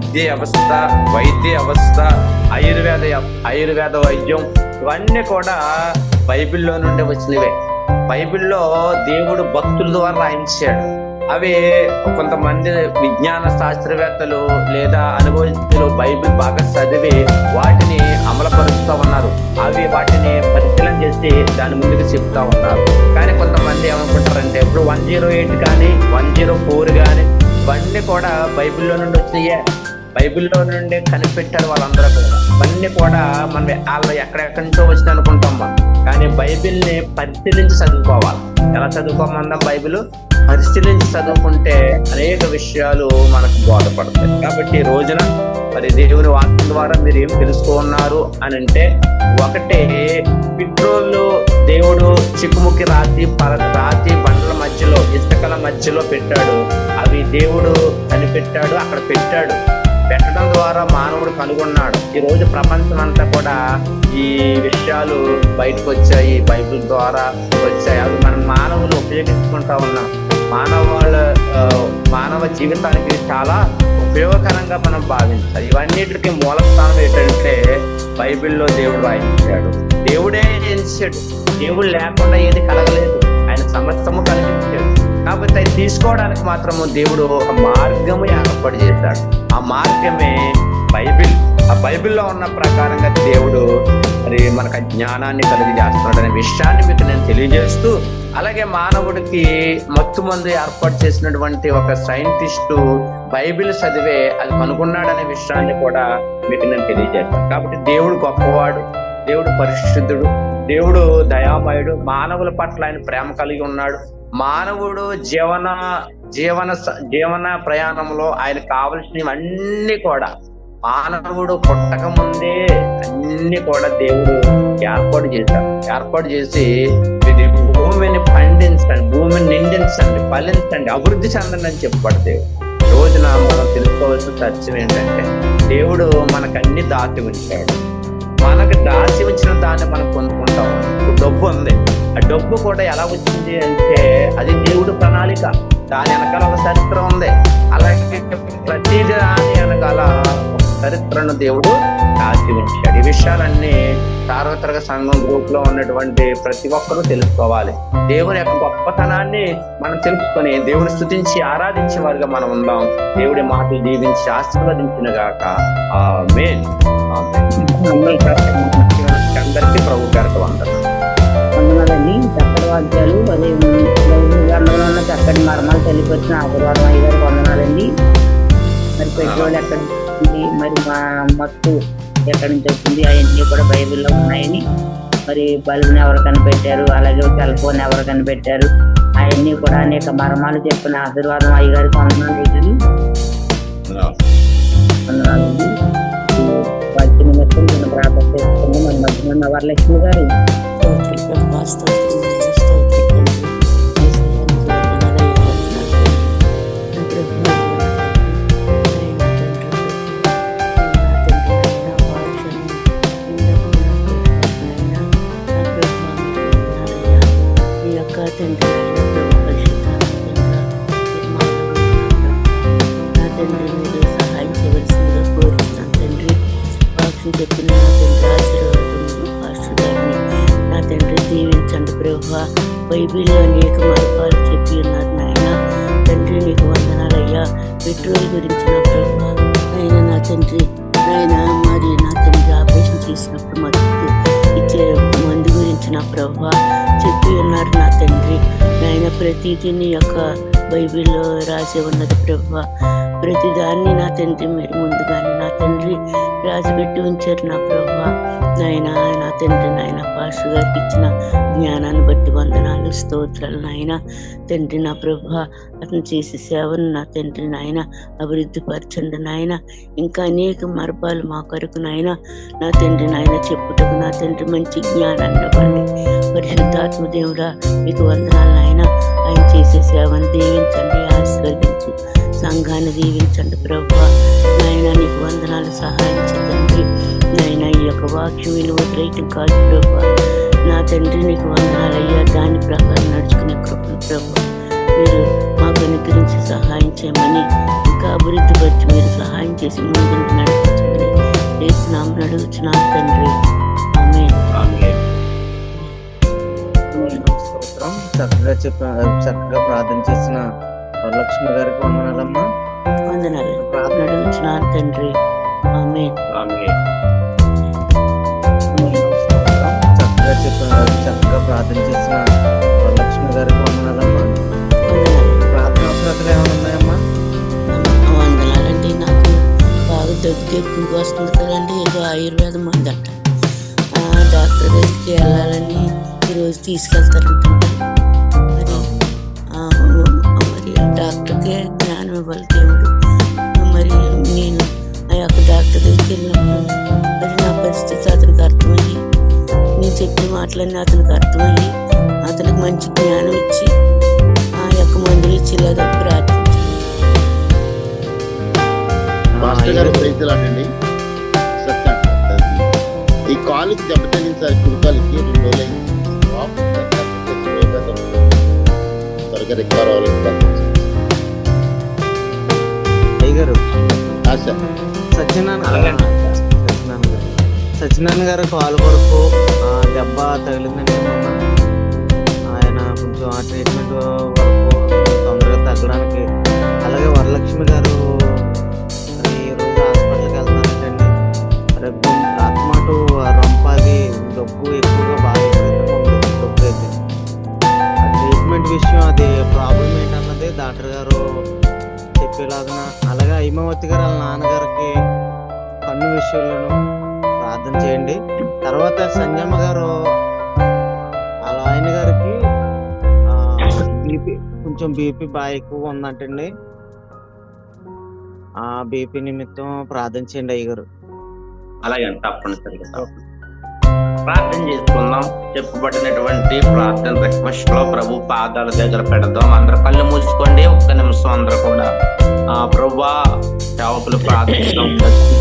Speaker 1: విద్య వ్యవస్థ, వైద్య వ్యవస్థ, ఆయుర్వేద వైద్యం, ఇవన్నీ కూడా బైబిల్లో నుండి వచ్చినవే. బైబిల్లో దేవుడు భక్తుల ద్వారా రాయించాడు. అవి కొంతమంది విజ్ఞాన శాస్త్రవేత్తలు లేదా అనుభవస్తులు బైబిల్ బాగా చదివి వాటిని అమలుపరుస్తూ ఉన్నారు. అవి వాటిని పరిశీలన చేసి దాని ముందుకు చెప్తా ఉన్నారు. కానీ కొంతమంది ఏమనుకుంటారంటే ఇప్పుడు 108 కానీ 104 కానీ ఇవన్నీ కూడా బైబిల్లో నుండి వచ్చినాయే, బైబిల్లో నుండి కనిపెట్టారు వాళ్ళందరూ కూడా. ఇవన్నీ కూడా మనం వాళ్ళు ఎక్కడెక్కడి నుంచో వచ్చింది అనుకుంటాం మనం. కానీ బైబిల్ని పరిశీలించి చదువుకోవాలి. ఎలా చదువుకోమందాం? బైబిల్ పరిశీలించి చదువుకుంటే అనేక విషయాలు మనకు బోధపడతాయి. కాబట్టి ఈ రోజున మరి దేవుని వాక్యం ద్వారా మీరు ఏం తెలుసుకున్నారు అని అంటే, ఒకటే పెట్రోల్ దేవుడు చిక్కుముక్కి రాతి బండల మధ్యలో, ఇసుకల మధ్యలో పెట్టాడు. అవి దేవుడు కనిపెట్టాడు, అక్కడ పెట్టడం ద్వారా మానవుడు కనుగొన్నాడు. ఈ రోజు ప్రపంచం అంతా కూడా ఈ విషయాలు బయటకు వచ్చాయి, బైబిల్ ద్వారా వచ్చాయి. అవి మనం మానవులు ఉపయోగించుకుంటా ఉన్నాం. మానవ జీవితానికి చాలా ఉపయోగకరంగా మనం భావించాలి. ఇవన్నిటికీ మూల స్థానం ఏంటంటే బైబిల్లో దేవుడు రాయించాడు. దేవుడే ఎంచాడు. దేవుడు లేకుండా ఏది కలగలేదు. ఆయన సమస్తము కలిగించాడు. కాబట్టి అది తీసుకోవడానికి మాత్రము దేవుడు ఒక మార్గము ఏర్పాటు చేశాడు. ఆ మార్గమే బైబిల్. ఆ బైబిల్లో ఉన్న ప్రకారంగా దేవుడు మరి మనకు జ్ఞానాన్ని కలిగి చేస్తున్నాడు అనే విషయాన్ని మీకు నేను తెలియజేస్తూ, అలాగే మానవుడికి మత్తు మందు ఏర్పాటు చేసినటువంటి ఒక సైంటిస్టు బైబిల్ చదివే అది కనుగొన్నాడనే విషయాన్ని కూడా మీకు నేను తెలియజేస్తాను. కాబట్టి దేవుడు గొప్పవాడు, దేవుడు పరిశుద్ధుడు, దేవుడు దయామయుడు, మానవుల పట్ల ఆయన ప్రేమ కలిగి ఉన్నాడు. మానవుడు జీవన ప్రయాణంలో ఆయన కావలసినవన్నీ కూడా మానవుడు పుట్టక ముందే అన్ని కూడా దేవుడు ఏర్పాటు చేసి భూమిని పండించండి, భూమిని నిండించండి, ఫలించండి, అభివృద్ధి చెందండి అని చెప్పాడు దేవుడు. రోజున మనం తెలుసుకోవాల్సిన సత్యం ఏంటంటే దేవుడు మనకు అన్ని దాచి ఉంచాడు. మనకు దాచి ఉంచిన దాన్ని మనం పొందుకుంటాం. డబ్బు ఉంది, ఆ డబ్బు కూడా ఎలా వచ్చింది అంటే అది దేవుడు ప్రణాళిక. దాని వెనకాల ఒక చరిత్ర ఉంది. అలాగే ప్రతి దాని వెనకాల ఒక చరిత్రను దేవుడు దాచి ఉంచాడు. ఈ విషయాలన్నీ సార్వత్రిక సంఘం గ్రూప్ లో ఉన్నటువంటి ప్రతి ఒక్కరూ తెలుసుకోవాలి. దేవుని యొక్క గొప్పతనాన్ని మనం తెలుసుకొని దేవుని స్తుతించి ఆరాధించే వారిగా మనం ఉందాం. దేవుడి మాటలు దీవించి ఆశీర్వదించిన గాక. ఆమేన్. అందరికీ ప్రభు పేరట
Speaker 3: వందనాలండి. చక్కటి వాక్యాలు, అదే గ్రంథంలో ఉన్న చక్కటి మర్మాలు తెలిపొచ్చిన ఆశీర్వాదం అయ్యారు. వందనాలండి. మరి పెట్రోల్ ఎక్కడి నుంచి వచ్చింది, మరి మా మత్తు ఎక్కడి నుంచి వచ్చింది, అవన్నీ కూడా బైబిల్లో ఉన్నాయని, మరి బల్బుని ఎవరు కనిపెట్టారు, అలాగే సెల్ ఫోన్ ఎవరు కనిపెట్టారు, అవన్నీ కూడా అనేక మర్మాలు చెప్పిన ఆశీర్వాదం అయ్యగారికి వందనాలండి. వందనాలండి. వాటి నిమిత్తం నేను ప్రార్థన చేసుకుని మన మధ్యలో ఉన్న వరలక్ష్మి గారు
Speaker 4: చెప్పిన నా తండ్రి దీవించండి ప్రభువా. బైబిల్లో అనేక మార్గాలు చెప్పి ఉన్నారు నాయన. తండ్రి నీకు వందనాలయ్యా. పెట్రోల్ గురించి నా ప్రభువా అయినా నా తండ్రి మరి నా తండ్రి ఆపరేషన్ చేసినప్పుడు మద్దతు ఇచ్చే మందు గురించి నా ప్రభువా చెప్పి చెప్పి ఉన్నారు నా తండ్రి. నాయన ప్రతిదీ నీ యొక్క బైబిల్లో రాసి ఉన్నది ప్రభువా. ప్రతిదాన్ని నా తండ్రి మీరు ముందుగానే నా తండ్రి రాసిపెట్టి ఉంచారు నా ప్రభువా. నాయన నా తండ్రి నాయన పాస్టర్ గారికి ఇచ్చిన జ్ఞానాన్ని బట్టి వందనాలు, స్తోత్రాలు నాయన తండ్రి. నా ప్రభువా అతను చేసే సేవను నా తండ్రి నాయన అభివృద్ధి పరచండి నాయన. ఇంకా అనేక మార్గాలు మా కొరకు నాయన నా తండ్రి నాయన చెప్పుటకు నా తండ్రి మంచి జ్ఞానాన్ని ఇవ్వండి. పరిశుద్ధాత్మ దేవుడా మీకు వందనాలు నాయన. ఆయన చేసే సేవను దీవించండి, ఆశీర్వదించు, సంఘాన్ని దీవించండి ప్రభువా. నాయన నీకు వందనాలు, సహాయం చేయండి నాయన. ఈ యొక్క వాక్యం విలువ రైతు కాదు ప్రభువా. నా తండ్రి నీకు వందనాలయ్యా. దాని ప్రకారం నడుచుకునే కృపను ప్రభువా మీరు మాకు అనుగ్రహించి సహాయం చేయమని, ఇంకా అభివృద్ధి పరిచి మీరు సహాయం చేసి ముందుకు నడిపించమని యేసునామమున అడుగుచున్నాను తండ్రి. ఆమేన్.
Speaker 2: స్తోత్రం. చక్కగా ప్రార్థన చేసిన వరలక్ష్మి గారికి వందనాలమ్మా.
Speaker 4: వందనాలు అడుగుచున్నాను తండ్రి. ఆమేన్.
Speaker 2: చక్కగా ప్రార్థన చేసిన వరలక్ష్మి గారికి వందనాలమ్మా. ప్రార్థన అవసరాలు ఏమైనా ఉన్నాయమ్మా?
Speaker 4: వందనాలండి. నాకు బాగా దగ్గు ఎక్కువగా వస్తుంది కదండి. ఏదో ఆయుర్వేదం మందంట. డాక్టర్ దగ్గరికి వెళ్ళాలని ఈరోజు తీసుకెళ్తారంటండి. మరి డాక్టర్కే జ్ఞానం ఇవ్వాలి దేవుడు. మరి నేను ఆ యొక్క డాక్టర్ దగ్గరికి వెళ్ళినప్పుడు మరి నా పరిస్థితి అతనికి అర్థమయ్యి, నేను చెప్పిన మాటలన్నీ అతనికి అర్థమయ్యి అతనికి మంచి జ్ఞానం ఇచ్చి ఆ యొక్క మందులు ఇచ్చేలాగా ప్రార్థించాను.
Speaker 5: ఈ కాలుకి దెబ్బతినింది సార్. కుడికాలికి 2 రోజులైంది. త్వరగా రికవర్ అవ్వాలి.
Speaker 2: అయ్యగారు సత్యనారాయణ గారు కాలు కొరకు దెబ్బ తగిలిందండి మొన్న. ఆయన కొంచెం ఆ ట్రీట్మెంట్ వరకు తొందరగా తగ్గడానికి. అలాగే వరలక్ష్మి గారు ఈ రోజు హాస్పిటల్కి వెళ్తారంటండి. రాత్మాటు రొంపాది డబ్బు ఎక్కువగా బాగా ఉంది. డబ్బు అయితే ఆ ట్రీట్మెంట్ విషయం అది ప్రాబ్లం ఏంటన్నది డాక్టర్ గారు చెప్పేలాగా. అలాగే హైమావతి గారు వాళ్ళ నాన్నగారికి కన్ను విషయంలోనూ ప్రార్థన చేయండి. తర్వాత సంజమ్మ గారు వాళ్ళ ఆయన గారికి కొంచెం బీపీ బాగా ఎక్కువగా ఉందంటండి. ఆ బీపీ నిమిత్తం ప్రార్థన చేయండి అయ్యగారు.
Speaker 1: అలాగే తప్పనిసరిగా ప్రార్థన చేసుకుందాం. చెప్పబడినటువంటి ప్రార్థన రిక్వెస్ట్ లో ప్రభు పాదాల దగ్గర పెడదాం. అందరూ కళ్ళు మూసుకోండి. ఒక్క నిమిషం అందరూ కూడా ప్రభువా సేవకులు ప్రార్థిస్తాం.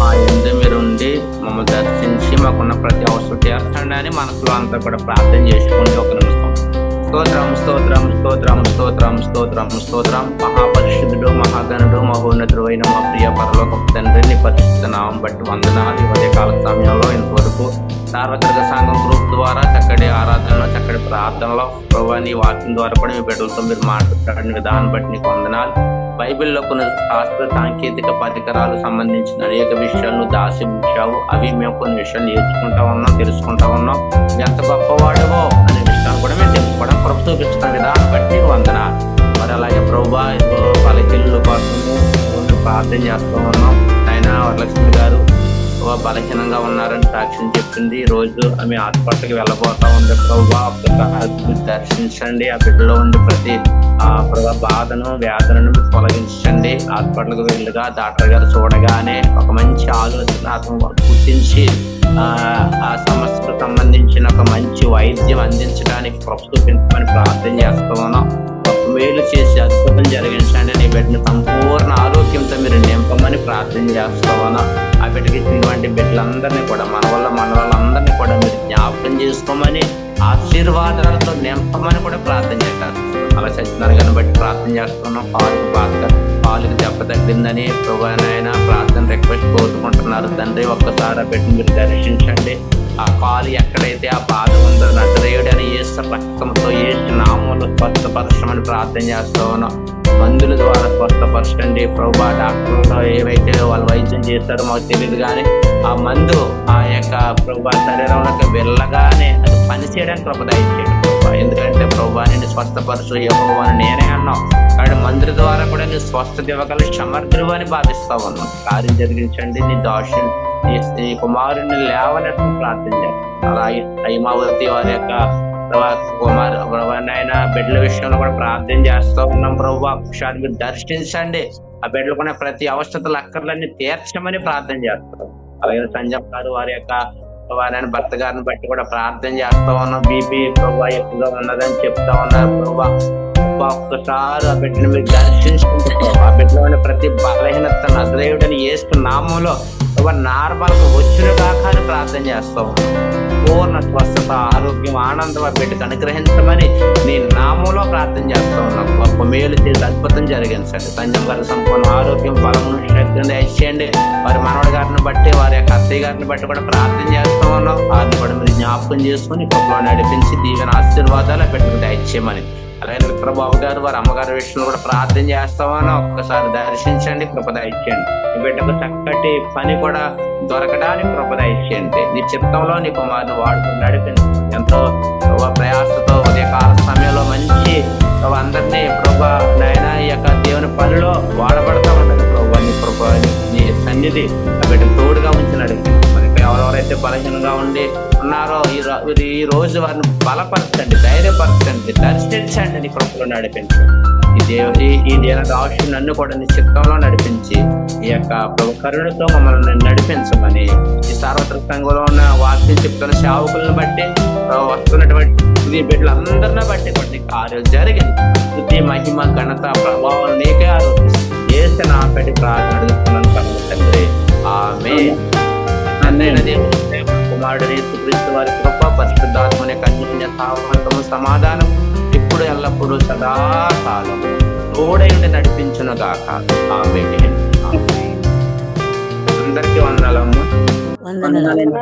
Speaker 1: మా ఎందు మీరు ఉండి మమ్మల్ని దర్శించి మాకున్న ప్రతి అవసరం తీర్చండి అని మనసులో అంతా కూడా ప్రార్థన చేసుకోండి. ఒక నిమిషం. స్తోత్రం స్తోత్రం స్తోత్రం స్తోత్రం స్తోత్రం స్తోత్రం. మహాపరిశుద్ధుడు, మహాగణుడు, మహోన్నతుడు అయిన మా ప్రియ పరలోకపు తండ్రి, నీ పరిశుద్ధ నామం బట్టి వందనాలు. ఈ ఉదయకాల సమయంలో ఇంతవరకు సార్వత్రిక సంఘం గ్రూప్ ద్వారా చక్కటి ఆరాధనలో, చక్కటి ప్రార్థనలో ప్రభువా నీ వాక్యం ద్వారా కూడా మీ బిడ్డలతో మీరు మాట్లాడిన విధానం బట్టి నీకు వందనాలు. బైబిల్లో కొన్ని శాస్త్ర సాంకేతిక పరికరాలు సంబంధించిన అనేక విషయాలను దాసి ఉంచావు. అవి మేము కొన్ని విషయాలు నేర్చుకుంటా ఉన్నాం, తెలుసుకుంటా ఉన్నాం. ఎంత గొప్పవాడవో అనే విషయాన్ని కూడా మేము తెలుసుకోవడం ప్రభు చూపిస్తున్న విధానం బట్టి నీకు వందనాలు. మరి అలాగే ప్రభువా బలహీనుల కోసము ప్రార్థన చేస్తూ ఉన్నాం. ఆయన వరలక్ష్మి గారు బలహీనంగా ఉన్నారని సాక్ష్యం చెప్పింది. ఈ రోజు ఆమె హాస్పిటల్కి వెళ్ళబోతా ఉంది. ప్రభువా దర్శించండి. ఆ బిడ్డలో ఉండి ప్రతి బాధను, వేదనను తొలగించండి. హాస్పిటల్కి వెళ్ళగా డాక్టర్ గారు చూడగానే ఒక మంచి ఆలోచన అతను గుర్తించి ఆ సమస్యకు సంబంధించిన ఒక మంచి వైద్యం అందించడానికి ప్రభు చూపించమని ప్రార్థన చేస్తూ ఉన్నాం. మేలు చేసి అద్భుతం జరిగించండి. నీ బిడ్డను సంపూర్ణ ఆరోగ్యంతో మీరు నింపమని ప్రార్థన చేస్తామన్నా. ఆ బిడ్డకి ఇచ్చినటువంటి బిడ్డలందరినీ కూడా మన వాళ్ళందరినీ కూడా మీరు జ్ఞాపకం చేసుకోమని, ఆశీర్వాదాలతో నింపమని కూడా ప్రార్థన చేస్తారు. అలా సత్యనారాయణ బట్టి ప్రార్థన చేస్తున్నాం. పాలుకి దెబ్బ తగ్గిందని ప్రభువైన ప్రార్థన రిక్వెస్ట్ కోరుకుంటున్నారు. తండ్రి ఒక్కసారి ఆ బిడ్డను మీరు దర్శించండి. ఆ కాలు ఎక్కడైతే ఆ బాధ ఉందో నజరేయుడని యేసు రక్తంతో యేసు నామంలో స్వస్థపరచమని ప్రార్థన చేస్తూ ఉన్నాం. మందుల ద్వారా స్వస్థపరచండి ప్రభువా. డాక్టర్లు ఏవైతే వాళ్ళు వైద్యం చేస్తారో మాకు తెలియదు, కానీ ఆ మందు ఆ యొక్క ప్రభువా శరీరంలోకి వెళ్ళగానే అది పని చేయడానికి కృప దయచేయండి ప్రభా. ఎందుకంటే ప్రభా నేను స్వస్థపరచు యెహోవా అని నేనే అన్నావు. కాబట్టి మందిర ద్వారా కూడా నేను స్వస్థత ఇవ్వగల సమర్థుడు అని భావిస్తా ఉన్నాను. కార్యం జరిగించండి. నీ దాసుని నీ కుమారుని లేవనట్టు ప్రార్థన చేస్తాను. అలాగే హైమావతి వారి యొక్క ఆయన బిడ్డల విషయంలో కూడా ప్రార్థన చేస్తూ ఉన్నాం ప్రభు. ఒకసారి మీరు దర్శించండి. ఆ బిడ్డలు కూడా ప్రతి అవసరతలు అక్కర్లన్నీ తీర్చమని ప్రార్థన చేస్తాం. అలాగే సంజయ్ గారు వారి యొక్క వారి భర్త గారిని బట్టి కూడా ప్రార్థన చేస్తా ఉన్నాం. బీపీ ప్రభు ఎక్కువగా ఉన్నదని చెప్తా ఉన్నారు ప్రభు. ఒక్కసారి ఆ బిడ్డను మీరు దర్శించుకుంటూ ఆ బిడ్డలో ప్రతి బలహీనత నజరేయుడని యేసు నామంలో నార్మల్గా వచ్చిన కాక అని ప్రార్థన చేస్తా ఉన్నాం. పూర్ణ స్వస్థత, ఆరోగ్యం, ఆనందం ఆ బిడ్డకు అనుగ్రహించమని నీ నామంలో ప్రార్థన చేస్తా ఉన్నాం. గొప్ప మేలు చేసి అద్భుతం జరిగించండి. సంజయ్ గారి సంపూర్ణ ఆరోగ్యం, బలమును, శక్తిని దయచేయండి. వారి మనవడి గారిని బట్టి వారి యొక్క అత్తయ్య గారిని బట్టి కూడా ప్రార్థన చేస్తూ ఉన్నాం. వారిని కూడా మీరు జ్ఞాపకం చేసుకుని కృపలో నడిపించి దీవెన ఆశీర్వాదాలు పెట్టుకుని దయచేయమని. అలాగే విక్రబాబు గారు వారి అమ్మగారి విషయంలో కూడా ప్రార్థన చేస్తామని ఒక్కసారి దర్శించండి, కృప దయచేయండి. నీ బిడ్డకు చక్కటి పని కూడా దొరకడానికి కృప దయచేయండి. నీ చిత్తంలో నీ కుమారుని వాడుకుని నడిపించండి. ఎంతో ప్రయాసతో ఉదయకాల సమయంలో మంచి అందరినీ ప్రభా నాయన ఈ యొక్క దేవుని పనిలో వాడబడతా ఉండాలి ప్రభా. నీ ప్రభా నీ సన్నిధి ఆ బిడ్డకు తోడుగా ఉంచి నడిపించండి. ఎవరెవరైతే బలహీనంగా ఉండి ఉన్నారో ఈ రోజు వారిని బలపరచండి, ధైర్యపరచండి, దర్శించండి, నీ కృపలో నడిపించండి. ఈ దేవ దాసుని నన్ను కూడా నీ చిత్తంలో నడిపించి ఈ యొక్క ప్రభు కరుణతో మమ్మల్ని నడిపించమని ఈ సార్వత్రిక సంఘంలో ఉన్న వాక్యం చెప్తున్న సేవకులను బట్టి వస్తున్నటువంటి బిడ్డలందరినీ బట్టి కొన్ని కార్యాలు జరిగింది. స్తుతి, మహిమ, ఘనత, ప్రభావం నీకే ఆరోపిస్తుంది. చేస్తే నా పెట్టి ప్రార్థన అడుగుతున్నాను కనుక తండ్రి. ఆమేన్. కుమారుడు యేసుక్రీస్తు వారి కృప, పరిశుద్ధాత్మని కన్యకన్య సామర్థ్యము, సమాధానం ఇప్పుడు ఎల్లప్పుడూ సదాకాలం తోడై ఉండి నడిపించును గాక. ఆమేన్. అందరికీ వందనాలమ్మా.
Speaker 4: వందనాలు.